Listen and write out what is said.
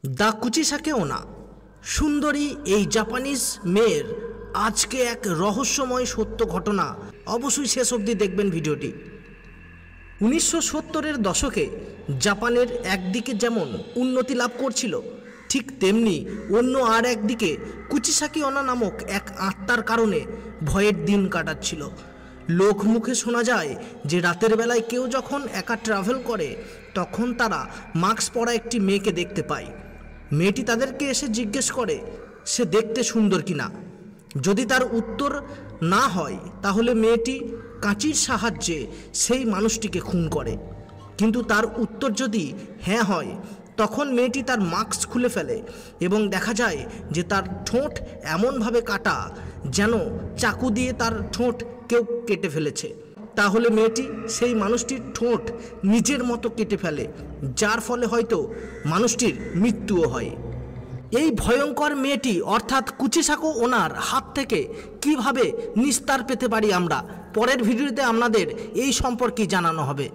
The কুচিসাকে ওনা সুন্দরী এই জাপানিজ মেয়ের আজকে এক রহস্যময় সত্য ঘটনা। অবশ্যই শেষ অবধি দেখবেন ভিডিওটি। 1970-এর দশকে জাপানের একদিকে যেমন উন্নতি লাভ করছিল, ঠিক তেমনি অন্য আর একদিকে কুচিসাকি ওনা নামক এক আত্মার কারণে ভয়ের দিন কাটাচ্ছিল। লোক মুখে শোনা যায় যে রাতের বেলায় কেউ যখন একা ট্রাভেল করে তখন তারা মাস্ক পরা একটি মেয়েকে দেখতে পায়। মেয়েটি তাদেরকে এসে জিজ্ঞেস করে সে দেখতে সুন্দর কিনা। যদি তার উত্তর না হয় তাহলে মেয়েটি কাঁচির সাহায্যে সেই মানুষটিকে খুন করে, কিন্তু তার উত্তর যদি হ্যাঁ হয় তখন মেয়েটি তার মাস্ক খুলে ফেলে এবং দেখা যায় যে তার ঠোঁট এমনভাবে কাটা যেন চাকু দিয়ে তার ঠোঁট কেউ কেটে ফেলেছে। তাহলে মেয়েটি সেই মানুষটির ঠোঁট নিজের মতো কেটে ফেলে, যার ফলে হয়তো মানুষটির মৃত্যুও হয়। এই ভয়ঙ্কর মেয়েটি অর্থাৎ কুচিসাকো ওনার হাত থেকে কিভাবে নিস্তার পেতে পারি আমরা, পরের ভিডিওতে আপনাদের এই সম্পর্কে জানানো হবে।